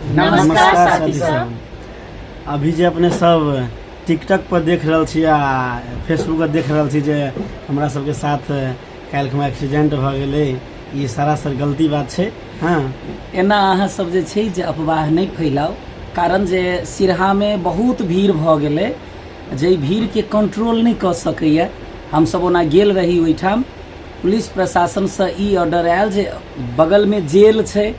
नमस्कार साथी सब। अभी जे अपने सब टिकटॉक पर देख रहल छी आ फेसबुक पर देख रहल छी जे हमरा सबके साथ काल्हि में एक्सीडेंट भ गेलै, ई सरासर गलती बात छै। हाँ, एना अहाँ सब जे छै जे अफवाह नहीं फैलाओ, कारण जे सिरहा में बहुत भीड़ भ गेलै, जे भीड़ के कंट्रोल नहीं कर सकैया। हम सब ओना गेल रही ओइठाम, पुलिस प्रशासन से ई ऑर्डर आयल जे बगल में जेल छै,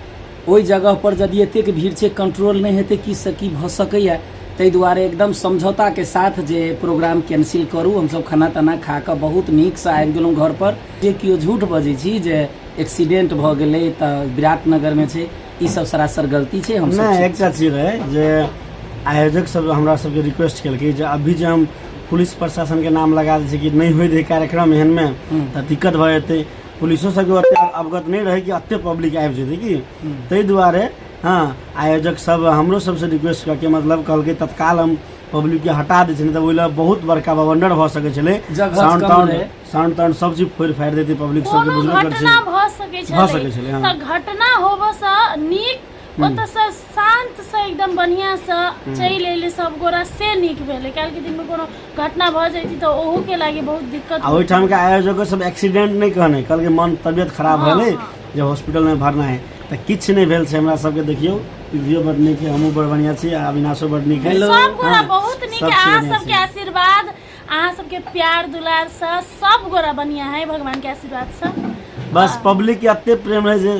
ओइ जगह पर यदि एतेक भीड़ छै कंट्रोल नहीं हेतै की से की भ सकैया। ताहि दुआरे एकदम समझौता के साथ जे प्रोग्राम कैंसिल करू। हम सब खाना ताना खा के बहुत नीक से आबि गेलहुँ घर पर। जे कियो झूठ बजै छी जे एक्सीडेंट भ गेलै त विराटनगर में छै, ई सब सरासर गलती छै। हम सब एकटा चीज रहे जे आयोजक सब हमरा सबके रिक्वेस्ट केलकै जे अभी जे हम पुलिस प्रशासन के नाम लगा दै छै कि नहीं होय दे कार्यक्रम एहन में त दिक्कत भ जेतै। पुलिसो सबके ओते अवगत नहीं रहे कि अते पब्लिक आबि जेतै कि, ताहि दुआरे हाँ आयोजक सब हमरो सबसे रिक्वेस्ट करके मतलब कहलकै तत्काल हम पब्लिक के हटा दै छै, नहीं त ओइला बहुत बड़का बवंडर भ सकै छलै। साउंड ताउंड सब चीज फोड़ फाड़ देतै पब्लिक सबके, बुझबे कर छै घटना भ सकै छलै। त घटना होबो स नीक ओतऽ से शांत से एकदम बढ़िया से चलि एले सब गोरा से नीक भेलै। काल्हि के दिन में कोनो घटना भ जैती त ओहू के लागि बहुत दिक्कत। आ ओइठाम के आयोजक सब एक्सीडेंट नहीं कहने, कहलकै मन तबियत खराब भेलै जे हॉस्पिटल में भरना है, त किछ नहीं भेल छै। हमरा सबके देखियो वीडियो बड़ नीक है, हमहू बड़ बढ़िया छी, अविनाशो बड़ नीक है, सब गोरा बहुत नीक है। अहाँ सबके आशीर्वाद, अहाँ सबके प्यार दुलार से सब गोरा बढ़िया है, भगवान के आशीर्वाद से। बस पब्लिक के अते प्रेम रहे जे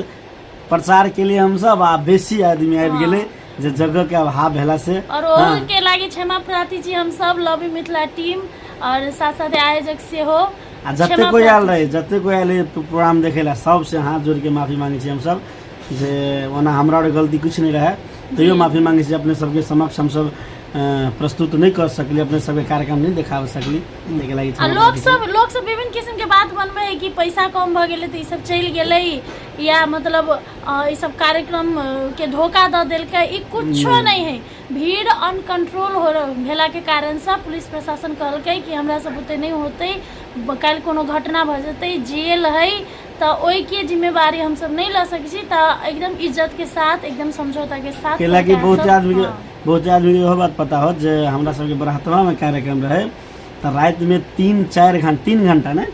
प्रचार के लिए हम सब आ बेसी आदमी आबि गेले जे जगह के अभाव भेला से। और ओहू के लागि क्षमा प्रार्थी छी हम सब, लव यू मिथिला टीम और साथ साथ आयोजक से हो। आ जते कोई आयल रहे, जते कोई आयल प्रोग्राम देखे ला, सब से हाथ जोड़ के माफी मांगे छी हम सब जे ओना हमरा और गलती कुछ नहीं रहे, तैयो माफी मांगे छी। अपने सबके समक्ष हम सब प्रस्तुत नहीं कर सकली, अपने सबके कार्यक्रम नहीं दिखा सकली। लोग सब विभिन्न किस्म के बात बनबे है कि पैसा कम भ गेलै त ई सब चलि गेलै, या मतलब ई सब कार्यक्रम के धोखा द देलकै, ई कुछो नहीं है। भीड़ अनकंट्रोल हो भेला के कारण से पुलिस प्रशासन कहलकै कि हमरा सब ओते नहीं होते, काल्हि कोनो घटना भ जेतै, जेल है त ओई के जिम्मेवारी हम सब नहीं ल सकै छी। त एकदम इज्जत के साथ, एकदम समझौता के साथ केला कि बहुत आदमी के बात पता हो जे हमरा सबके बरहतवा में कार्यक्रम रहे त रात में 3 घंटा ना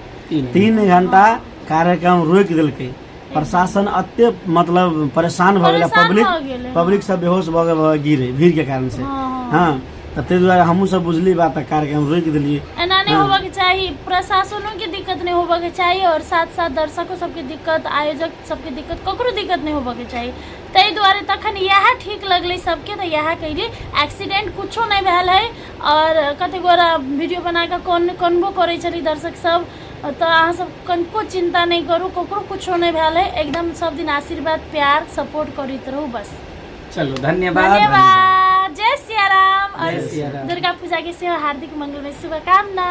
3 घंटा कार्यक्रम रोक देलकै प्रशासन। अते मतलब परेशान भ गेला पब्लिक सब बेहोश भ गए गिरे भीड़ के कारण से। हाँ ताहि दुआरे हमहूँ सब बुझली बात, कार्यक्रम रोक दिलिए। एना नहीं होबा के चाहिए, प्रशासनों के दिक्कत नहीं होबा के चाहिए और साथ साथ दर्शकों सबके दिक्कत, आयोजक सबके दिक्कत, ककरो दिक्कत नहीं होबा के चाहिए। ताहि दुआरे तखन यह ठीक लगलै सबके, तो यह कैली। एक्सीडेंट कुछो नहीं भेल है और कते गोरा वीडियो बना के कनबो करे छली दर्शक सब, तो अहाँ सब कनको चिंता नहीं करू, ककरो कुछो नहीं भेल है। एकदम सब दिन आशीर्वाद प्यार सपोर्ट करते रहू बस। चलो धन्यवाद। जय सिया राम और दुर्गा पूजा की सेवा हार्दिक मंगलमय शुभकामना।